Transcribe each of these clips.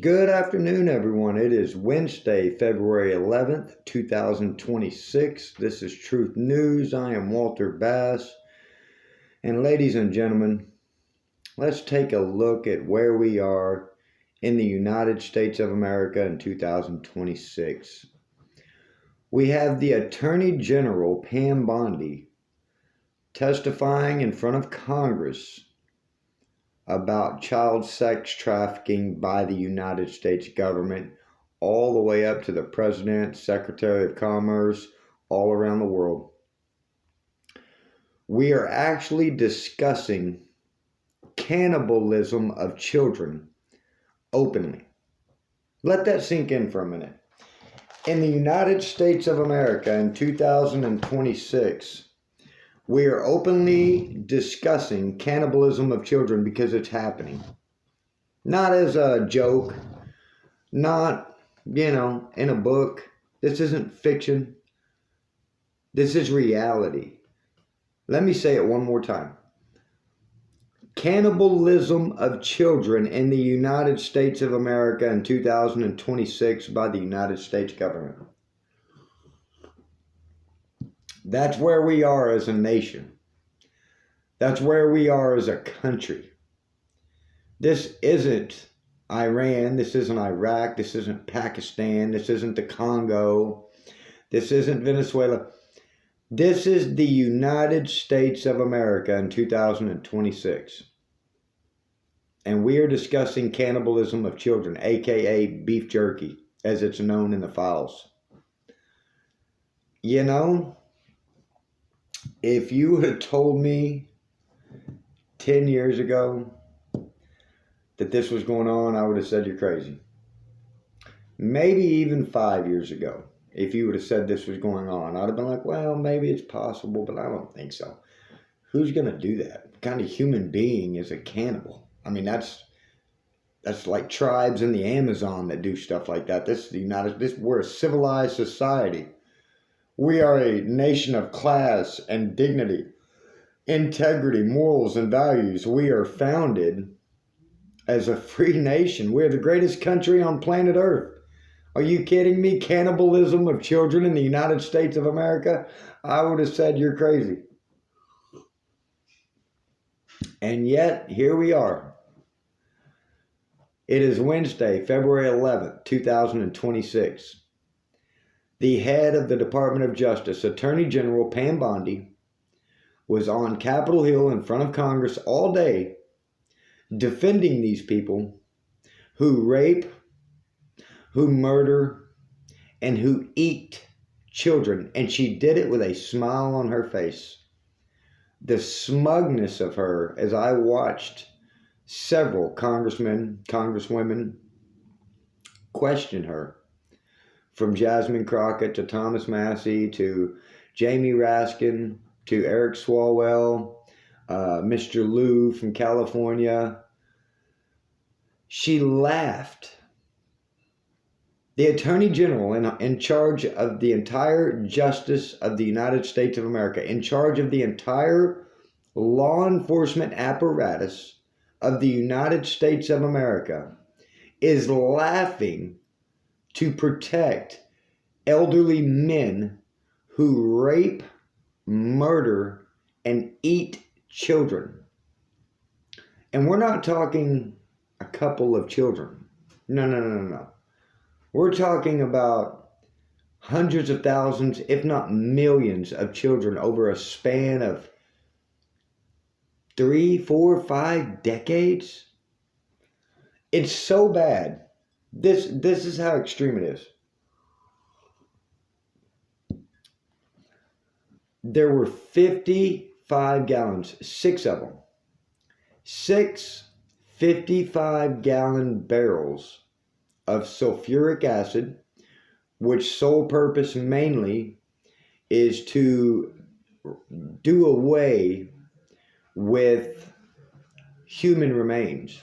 Good afternoon, everyone. It is Wednesday, February 11th, 2026. This is Truth News. I am Walter Bass. And ladies and gentlemen, let's take a look at where we are in the United States of America in 2026. We have the Attorney General, Pam Bondi, testifying in front of Congress about child sex trafficking by the United States government, all the way up to the President, Secretary of Commerce, all around the world. We are actually discussing cannibalism of children openly. Let that sink in for a minute. In the United States of America in 2026, we are openly discussing cannibalism of children because it's happening. Not as a joke, not, in a book. This isn't fiction. This is reality. Let me say it one more time. Cannibalism of children in the United States of America in 2026 by the United States government. That's where we are as a nation. That's where we are as a country. This isn't Iran. This isn't Iraq. This isn't Pakistan. This isn't the Congo. This isn't Venezuela. This is the United States of America in 2026. And we are discussing cannibalism of children, aka beef jerky, as it's known in the files. If you had told me 10 years ago that this was going on, I would have said you're crazy. Maybe even 5 years ago, if you would have said this was going on, I'd have been like, well, maybe it's possible, but I don't think so. Who's going to do that? What kind of human being is a cannibal? I mean, that's like tribes in the Amazon that do stuff like that. We're a civilized society. We are a nation of class and dignity, integrity, morals, and values. We are founded as a free nation. We're the greatest country on planet Earth. Are you kidding me? Cannibalism of children in the United States of America? I would have said you're crazy. And yet, here we are. It is Wednesday, February 11th, 2026. The head of the Department of Justice, Attorney General Pam Bondi, was on Capitol Hill in front of Congress all day defending these people who rape, who murder, and who eat children. And she did it with a smile on her face. The smugness of her as I watched several congressmen, congresswomen question her. From Jasmine Crockett to Thomas Massey to Jamie Raskin to Eric Swalwell, Mr. Lou from California. She laughed. The Attorney General in charge of the entire justice of the United States of America, in charge of the entire law enforcement apparatus of the United States of America, is laughing to protect elderly men who rape, murder, and eat children. And we're not talking a couple of children. No. We're talking about hundreds of thousands, if not millions, of children over a span of 3, 4, 5 decades. It's so bad. This is how extreme it is. There were 55 gallons, 6 of them. 6 55-gallon barrels of sulfuric acid, which sole purpose mainly is to do away with human remains.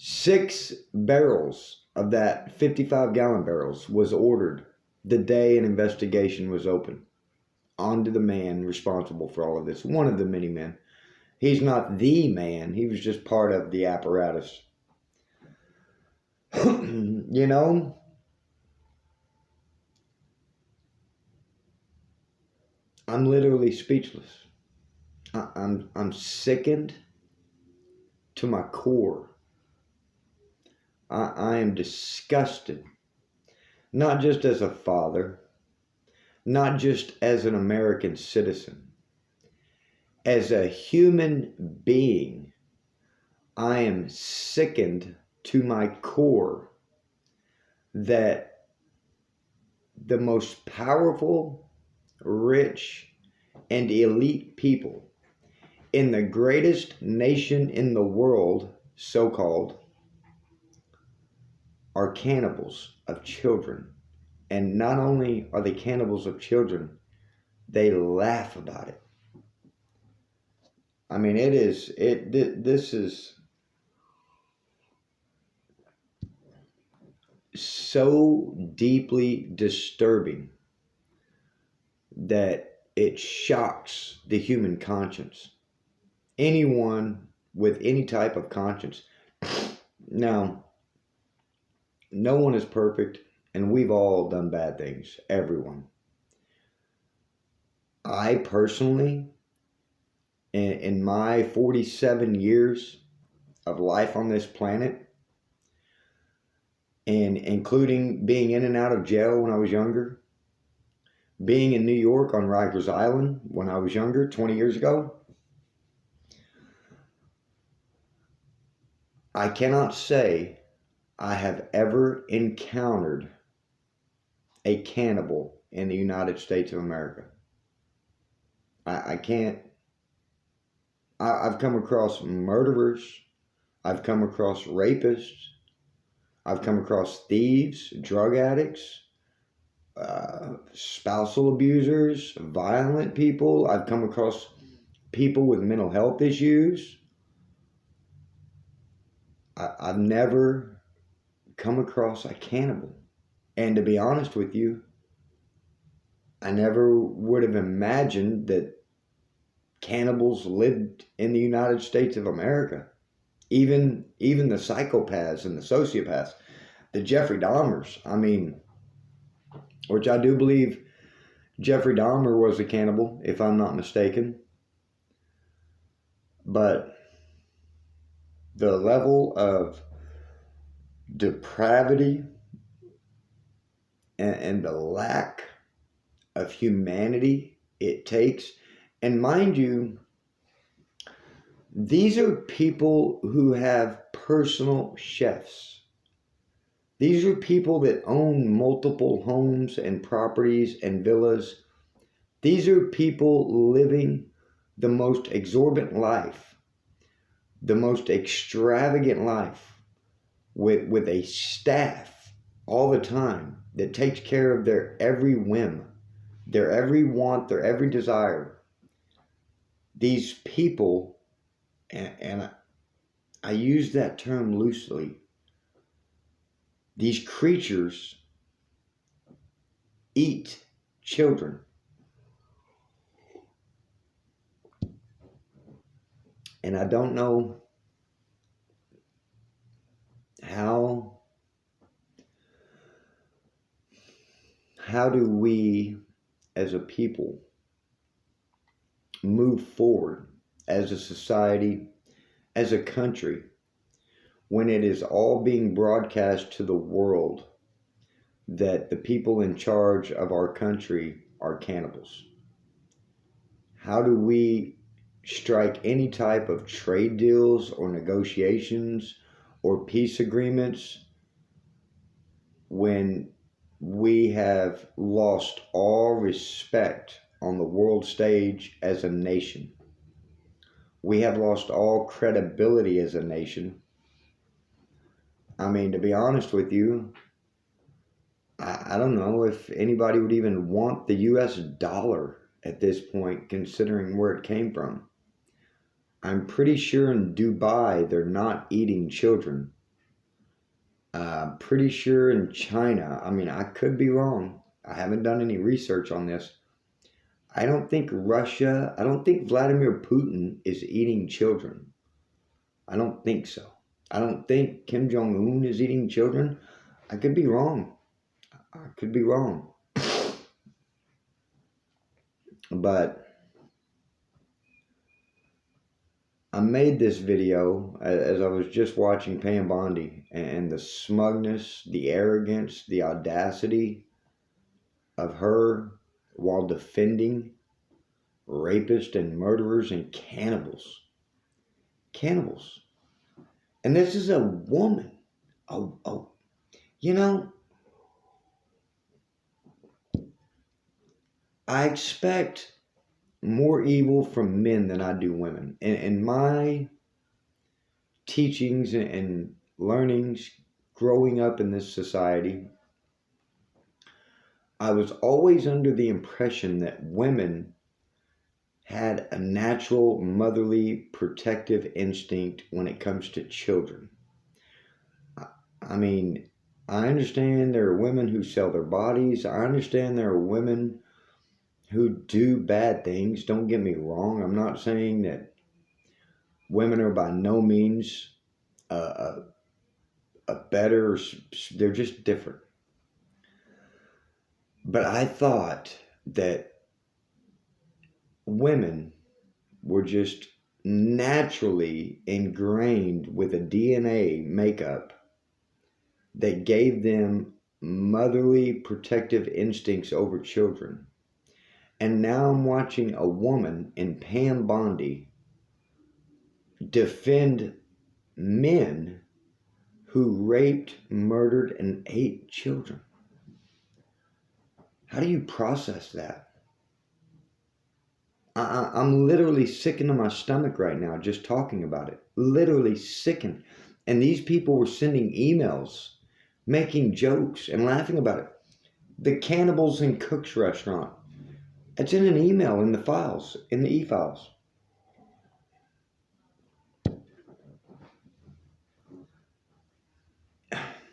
6 barrels of that 55-gallon barrels was ordered the day an investigation was opened onto the man responsible for all of this. One of the many men. He's not the man. He was just part of the apparatus. You know, I'm literally speechless. I'm sickened to my core. I am disgusted, not just as a father, not just as an American citizen, as a human being. I am sickened to my core that the most powerful, rich, and elite people in the greatest nation in the world, so called, are cannibals of children. And not only are they cannibals of children, they laugh about it. I mean, this is so deeply disturbing that it shocks the human conscience. Anyone with any type of conscience. Now, no one is perfect, and we've all done bad things. Everyone. I personally, in my 47 years of life on this planet, and including being in and out of jail when I was younger, being in New York on Rikers Island when I was younger, 20 years ago, I cannot say I have ever encountered a cannibal in the United States of America. I can't. I've come across murderers. I've come across rapists. I've come across thieves, drug addicts, spousal abusers, violent people. I've come across people with mental health issues. I've never come across a cannibal. And to be honest with you, I never would have imagined that cannibals lived in the United States of America. Even the psychopaths and the sociopaths, the Jeffrey Dahmers. I mean, which I do believe Jeffrey Dahmer was a cannibal, if I'm not mistaken. But the level of depravity and the lack of humanity it takes, and mind you, these are people who have personal chefs. These are people that own multiple homes and properties and villas. These are people living the most exorbitant life, the most extravagant life, with a staff all the time that takes care of their every whim, their every want, their every desire. These people, and I use that term loosely, these creatures eat children. And I don't know how do we as a people move forward as a society, as a country, when it is all being broadcast to the world that the people in charge of our country are cannibals? How do we strike any type of trade deals or negotiations or peace agreements when we have lost all respect on the world stage as a nation? We have lost all credibility as a nation. I mean, to be honest with you, I don't know if anybody would even want the US dollar at this point, considering where it came from. I'm pretty sure in Dubai they're not eating children. Pretty sure in China, I mean, I could be wrong. I haven't done any research on this. I don't think Vladimir Putin is eating children. I don't think so. I don't think Kim Jong-un is eating children. I could be wrong. I could be wrong. But I made this video as I was just watching Pam Bondi, and the smugness, the arrogance, the audacity of her while defending rapists and murderers and cannibals. Cannibals. And this is a woman. Oh, you know, I expect more evil from men than I do women. And my teachings and learnings growing up in this society, I was always under the impression that women had a natural motherly protective instinct when it comes to children. I mean, I understand there are women who sell their bodies. I understand there are women who do bad things. Don't get me wrong. I'm not saying that women are by no means a, a better, they're just different. But I thought that women were just naturally ingrained with a DNA makeup that gave them motherly protective instincts over children. And now I'm watching a woman in Pam Bondi defend men who raped, murdered, and ate children. How do you process that? I'm literally sickened to my stomach right now just talking about it. Literally sickened. And these people were sending emails, making jokes, and laughing about it. The Cannibals and Cooks restaurant. It's in an email in the files, in the e-files.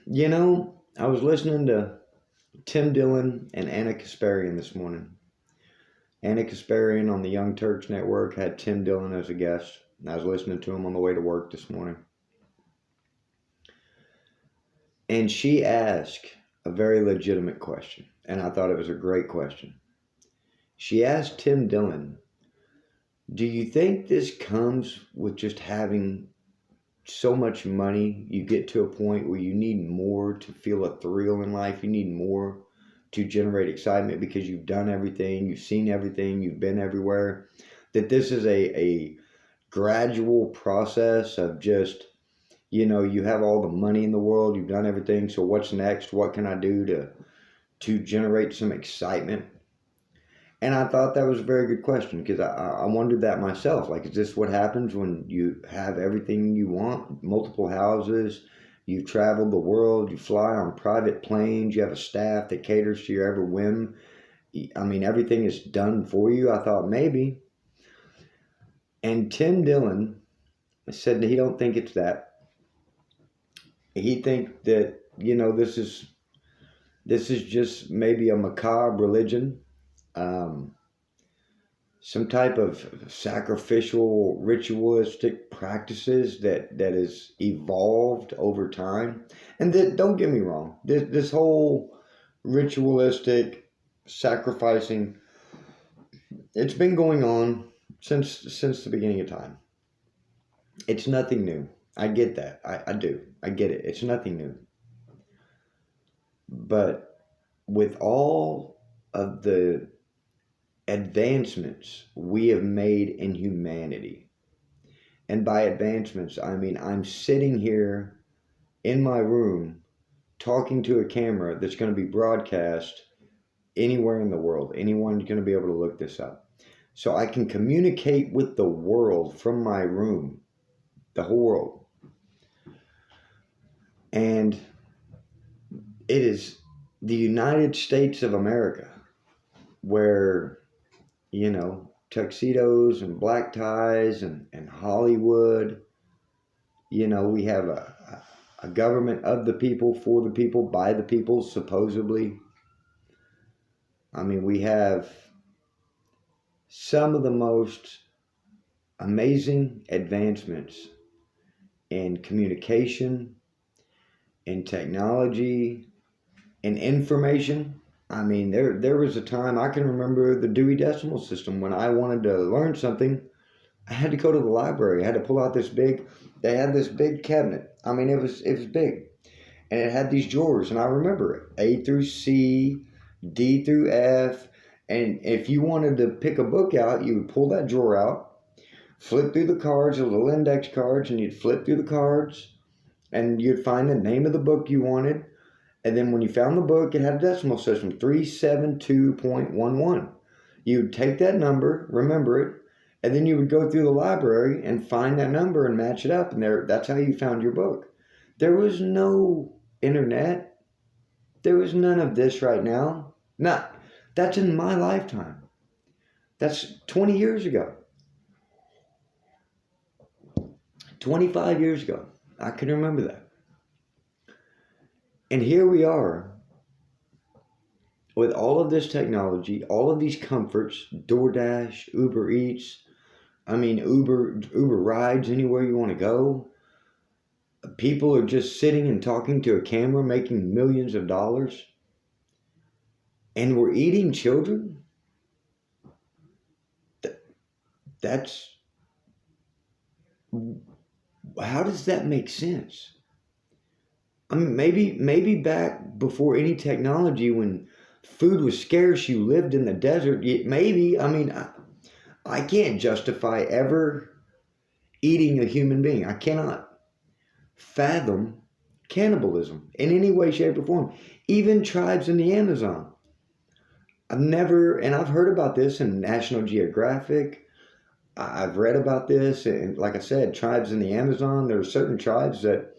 You know, I was listening to Tim Dillon and Anna Kasparian this morning. Anna Kasparian on the Young Turks Network had Tim Dillon as a guest. I was listening to him on the way to work this morning. And she asked a very legitimate question, and I thought it was a great question. She asked Tim Dillon, do you think this comes with just having so much money? You get to a point where you need more to feel a thrill in life. You need more to generate excitement because you've done everything, you've seen everything, you've been everywhere. That this is a gradual process of just, you have all the money in the world, you've done everything, so what's next? What can I do to generate some excitement? And I thought that was a very good question because I wondered that myself. Like, is this what happens when you have everything you want? Multiple houses, you've traveled the world, you fly on private planes, you have a staff that caters to your every whim. I mean, everything is done for you. I thought maybe. And Tim Dillon said that he don't think it's that. He think that, this is just maybe a macabre religion. Some type of sacrificial ritualistic practices that has evolved over time. And that, don't get me wrong, this whole ritualistic sacrificing, it's been going on since the beginning of time. It's nothing new. I get that. I do. I get it. It's nothing new. But with all of the advancements we have made in humanity, and by advancements, I mean I'm sitting here in my room talking to a camera that's going to be broadcast anywhere in the world. Anyone's going to be able to look this up. So I can communicate with the world from my room, the whole world. And it is the United States of America where, tuxedos and black ties and Hollywood, we have a government of the people, for the people, by the people, supposedly. I mean, we have some of the most amazing advancements in communication, in technology, in information. I mean, there was a time I can remember the Dewey Decimal System. When I wanted to learn something, I had to go to the library. I had to pull out this big. They had this big cabinet. I mean, it was big, and it had these drawers, and I remember it: A through C, D through F. And if you wanted to pick a book out, you would pull that drawer out, flip through the cards, the little index cards, and you'd flip through the cards, and you'd find the name of the book you wanted. And then when you found the book, it had a decimal system, 372.11. You'd take that number, remember it, and then you would go through the library and find that number and match it up. And that's how you found your book. There was no internet. There was none of this right now. Not. That's in my lifetime. That's 20 years ago. 25 years ago. I can remember that. And here we are with all of this technology, all of these comforts, DoorDash, Uber Eats, Uber rides anywhere you want to go. People are just sitting and talking to a camera, making millions of dollars. And we're eating children? That's... How does that make sense? I mean, maybe back before any technology, when food was scarce, you lived in the desert. Maybe, I can't justify ever eating a human being. I cannot fathom cannibalism in any way, shape, or form. Even tribes in the Amazon. I've heard about this in National Geographic. I've read about this, and like I said, tribes in the Amazon, there are certain tribes that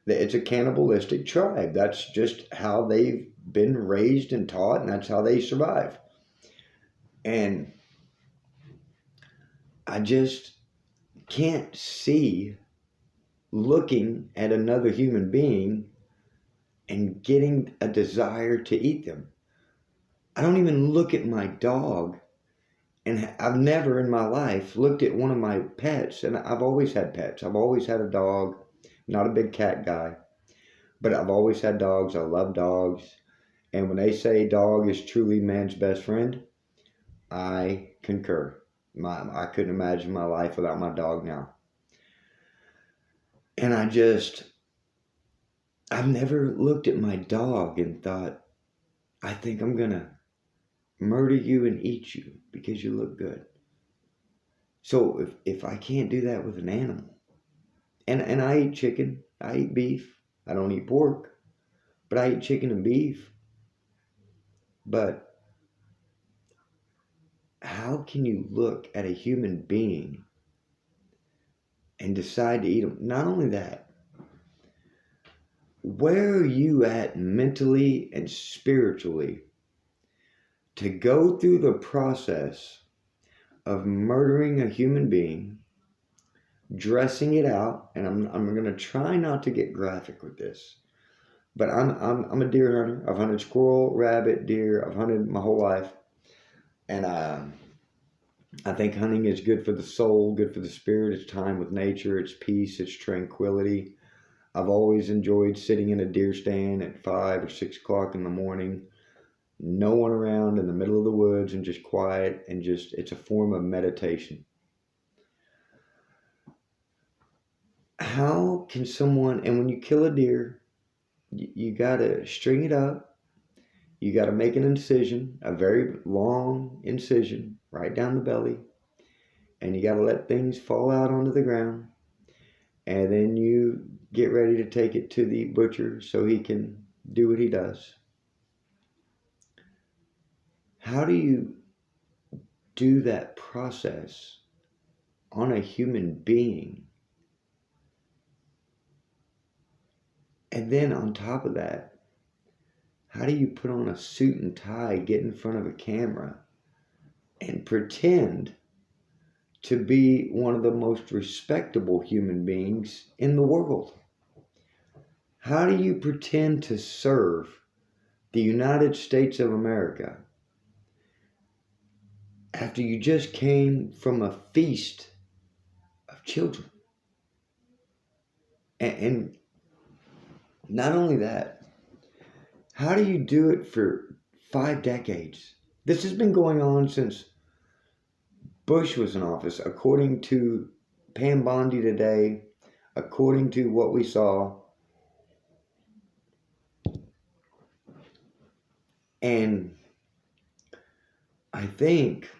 it's a cannibalistic tribe. That's just how they've been raised and taught, and that's how they survive. And I just can't see looking at another human being and getting a desire to eat them. I don't even look at my dog, and I've never in my life looked at one of my pets, and I've always had pets. I've always had a dog. Not a big cat guy, but I've always had dogs. I love dogs. And when they say dog is truly man's best friend, I concur. I couldn't imagine my life without my dog now. And I've never looked at my dog and thought, I think I'm going to murder you and eat you because you look good. So if I can't do that with an animal, and I eat chicken, I eat beef, I don't eat pork, but I eat chicken and beef. But how can you look at a human being and decide to eat them? Not only that, where are you at mentally and spiritually to go through the process of murdering a human being, dressing it out? And I'm going to try not to get graphic with this, but I'm a deer hunter. I've hunted squirrel, rabbit, deer. I've hunted my whole life. And I think hunting is good for the soul, good for the spirit. It's time with nature. It's peace. It's tranquility. I've always enjoyed sitting in a deer stand at 5 or 6 o'clock in the morning. No one around, in the middle of the woods, and just quiet, and it's a form of meditation. How can someone, and when you kill a deer, you got to string it up. You got to make an incision, a very long incision, right down the belly. And you got to let things fall out onto the ground. And then you get ready to take it to the butcher so he can do what he does. How do you do that process on a human being? And then on top of that, how do you put on a suit and tie, get in front of a camera, and pretend to be one of the most respectable human beings in the world? How do you pretend to serve the United States of America after you just came from a feast of children? And not only that, how do you do it for 5 decades? This has been going on since Bush was in office, according to Pam Bondi today, according to what we saw. And I think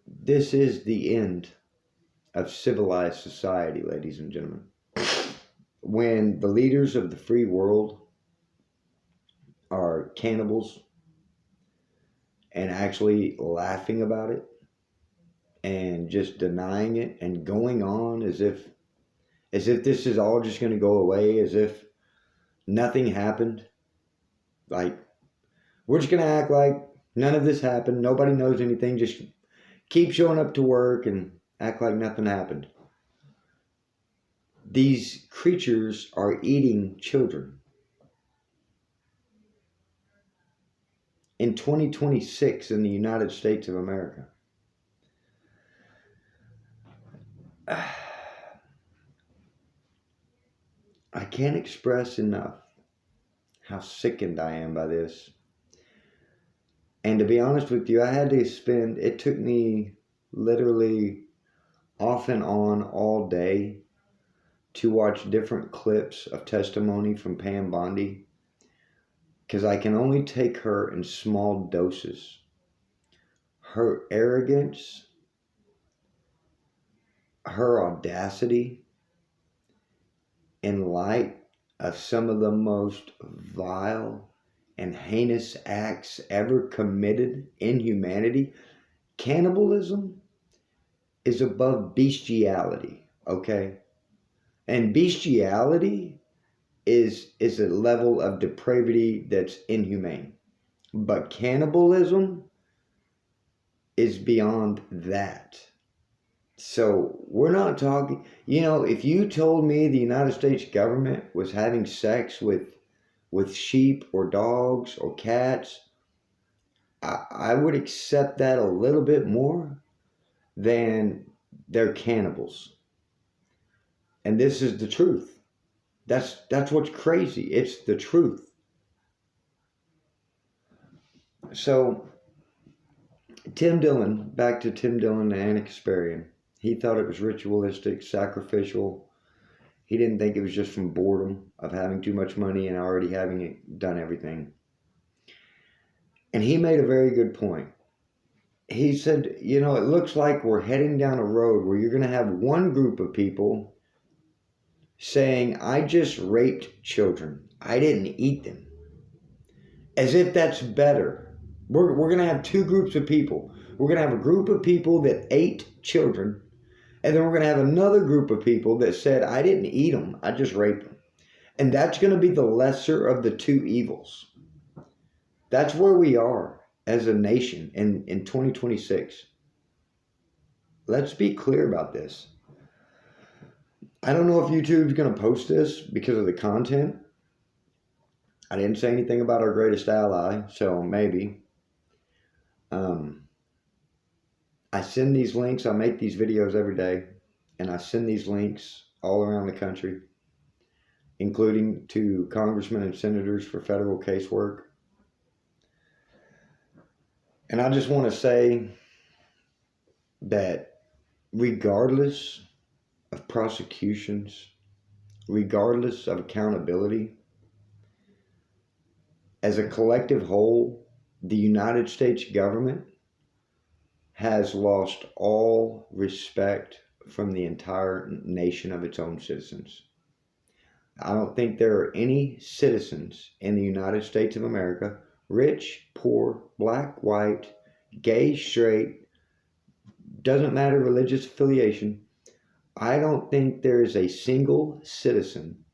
this is the end of civilized society, ladies and gentlemen. When the leaders of the free world are cannibals and actually laughing about it and just denying it and going on as if this is all just going to go away, as if nothing happened. Like, we're just going to act like none of this happened. Nobody knows anything. Just keep showing up to work and act like nothing happened. These creatures are eating children. In 2026 in the United States of America. I can't express enough how sickened I am by this. And to be honest with you, it took me literally off and on all day to watch different clips of testimony from Pam Bondi, because I can only take her in small doses. Her arrogance, her audacity, in light of some of the most vile and heinous acts ever committed in humanity. Cannibalism is above bestiality, okay? And bestiality is a level of depravity that's inhumane. But cannibalism is beyond that. So we're not talking, if you told me the United States government was having sex with sheep or dogs or cats, I would accept that a little bit more than they're cannibals. And this is the truth. That's what's crazy. It's the truth. So back to Tim Dillon and Anna Kasparian. He thought it was ritualistic, sacrificial. He didn't think it was just from boredom of having too much money and already having done everything. And he made a very good point. He said, it looks like we're heading down a road where you're going to have one group of people saying, I just raped children. I didn't eat them. As if that's better. We're going to have two groups of people. We're going to have a group of people that ate children. And then we're going to have another group of people that said, I didn't eat them. I just raped them. And that's going to be the lesser of the two evils. That's where we are as a nation in 2026. Let's be clear about this. I don't know if YouTube's going to post this because of the content. I didn't say anything about our greatest ally, so maybe. I send these links. I make these videos every day, and I send these links all around the country, including to congressmen and senators for federal casework. And I just want to say that regardless of prosecutions, regardless of accountability, as a collective whole, the United States government has lost all respect from the entire nation of its own citizens. I don't think there are any citizens in the United States of America, rich, poor, black, white, gay, straight, doesn't matter religious affiliation. I don't think there is a single citizen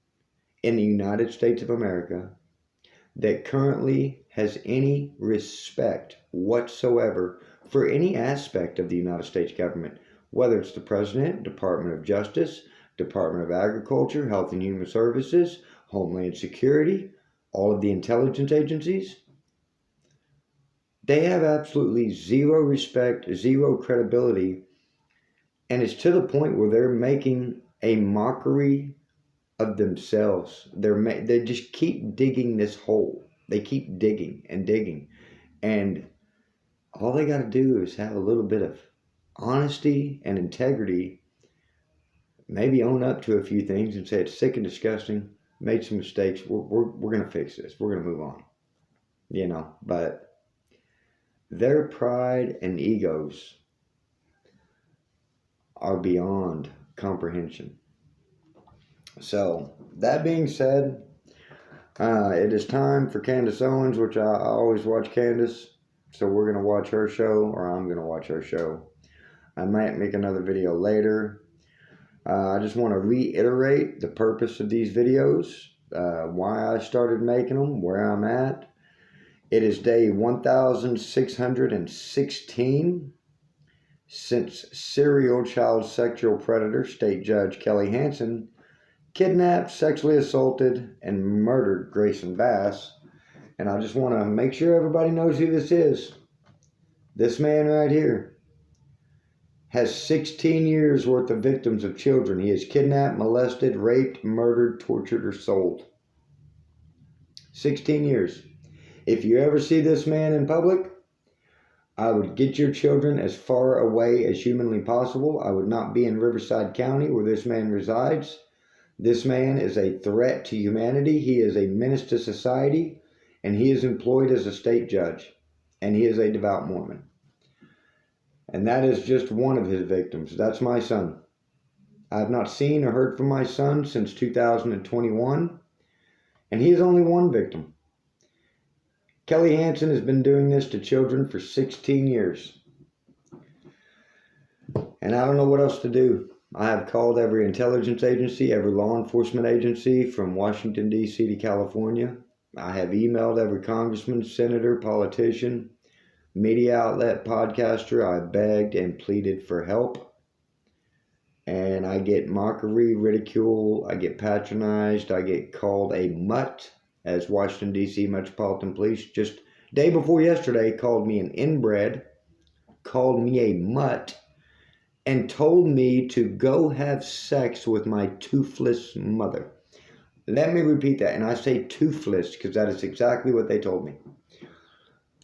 in the United States of America that currently has any respect whatsoever for any aspect of the United States government, whether it's the President, Department of Justice, Department of Agriculture, Health and Human Services, Homeland Security, all of the intelligence agencies. They have absolutely zero respect, zero credibility, and it's to the point where they're making a mockery of themselves. They just keep digging this hole. They keep digging and digging. And all they got to do is have a little bit of honesty and integrity, maybe own up to a few things and say it's sick and disgusting, made some mistakes, we're going to fix this, we're going to move on, but their pride and egos are beyond comprehension. So that being said, it is time for Candace Owens, which I always watch Candace, so we're going to watch her show, or I'm going to watch her show. I might make another video later. I just want to reiterate the purpose of these videos, why I started making them, where I'm at. It is day 1616 since serial child sexual predator State Judge Kelly Hansen kidnapped, sexually assaulted, and murdered Grayson Bass. And I just want to make sure everybody knows who this is. This man right here has 16 years worth of victims of children he has kidnapped, molested, raped, murdered, tortured, or sold. 16 years. If you ever see this man in public, I would get your children as far away as humanly possible. I would not be in Riverside County where this man resides. This man is a threat to humanity. He is a menace to society, and he is employed as a state judge, and he is a devout Mormon. And that is just one of his victims. That's my son. I have not seen or heard from my son since 2021, and he is only one victim. Kelly Hansen has been doing this to children for 16 years. And I don't know what else to do. I have called every intelligence agency, every law enforcement agency from Washington, D.C. to California. I have emailed every congressman, senator, politician, media outlet, podcaster. I begged and pleaded for help. And I get mockery, ridicule, I get patronized, I get called a mutt, as Washington, D.C. Metropolitan Police just day before yesterday called me an inbred, called me a mutt, and told me to go have sex with my toothless mother. Let me repeat that, and I say toothless because that is exactly what they told me.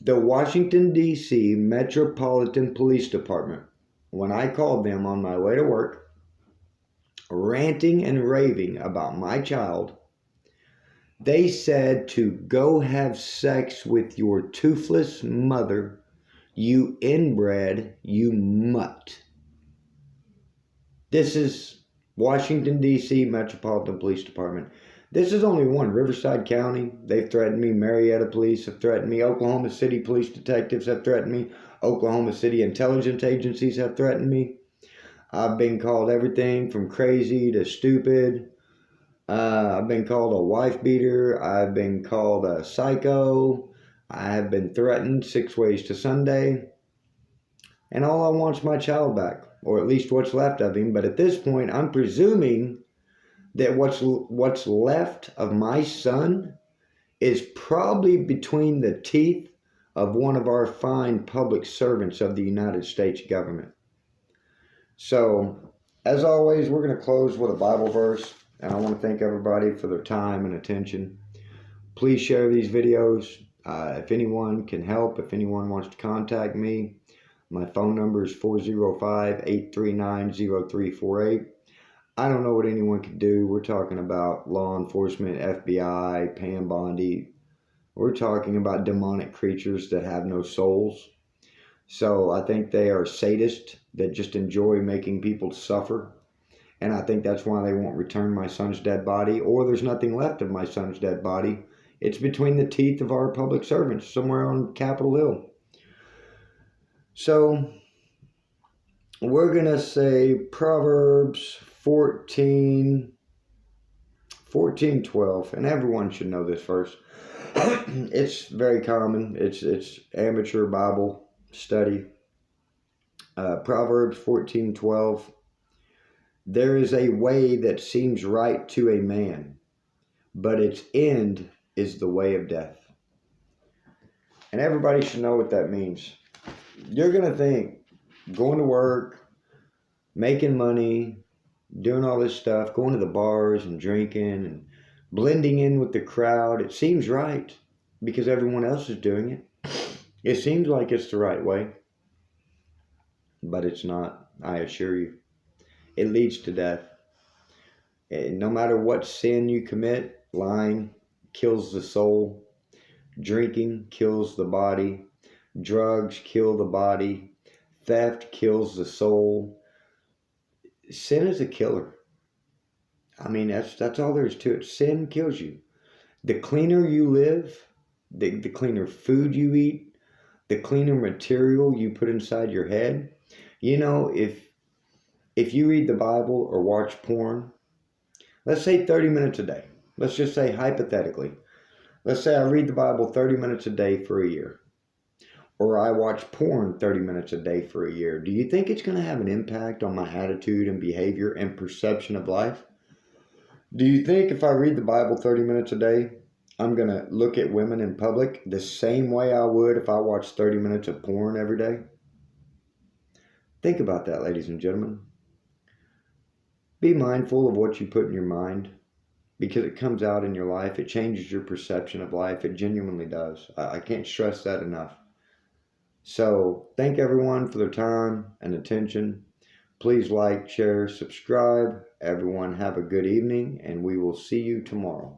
The Washington, D.C. Metropolitan Police Department, when I called them on my way to work, ranting and raving about my child, they said to go have sex with your toothless mother, you inbred, you mutt. This is Washington, D.C. Metropolitan Police Department. This is only one. Riverside County, they've threatened me. Marietta Police have threatened me. Oklahoma City Police Detectives have threatened me. Oklahoma City Intelligence Agencies have threatened me. I've been called everything from crazy to stupid. I've been called a wife beater. I've been called a psycho. I have been threatened 6 ways to Sunday. And all I want is my child back, or at least what's left of him. But at this point, I'm presuming that what's left of my son is probably between the teeth of one of our fine public servants of the United States government. So, as always, we're going to close with a Bible verse, and I want to thank everybody for their time and attention. Please share these videos. If anyone can help, if anyone wants to contact me, my phone number is 405-839-0348. I don't know what anyone can do. We're talking about law enforcement, FBI, Pam Bondi. We're talking about demonic creatures that have no souls. So I think they are sadists that just enjoy making people suffer. And I think that's why they won't return my son's dead body, or there's nothing left of my son's dead body. It's between the teeth of our public servants somewhere on Capitol Hill. So we're going to say Proverbs 14:12, and everyone should know this verse. It's very common. It's amateur Bible study. Proverbs 14:12. There is a way that seems right to a man, but its end is the way of death. And everybody should know what that means. You're going to think going to work, making money, doing all this stuff, going to the bars and drinking and blending in with the crowd. It seems right because everyone else is doing it. It seems like it's the right way, but it's not, I assure you. It leads to death. And no matter what sin you commit, lying kills the soul, drinking kills the body, drugs kill the body, theft kills the soul. Sin is a killer. I mean, that's all there is to it. Sin kills you. The cleaner you live, the cleaner food you eat, the cleaner material you put inside your head. You know, if you read the Bible or watch porn, let's say 30 minutes a day. Let's just say hypothetically. Let's say I read the Bible 30 minutes a day for a year. Or I watch porn 30 minutes a day for a year. Do you think it's going to have an impact on my attitude and behavior and perception of life? Do you think if I read the Bible 30 minutes a day, I'm going to look at women in public the same way I would if I watched 30 minutes of porn every day? Think about that, ladies and gentlemen. Be mindful of what you put in your mind because it comes out in your life. It changes your perception of life. It genuinely does. I can't stress that enough. So thank everyone for their time and attention. Please like, share, subscribe. Everyone have a good evening, and we will see you tomorrow.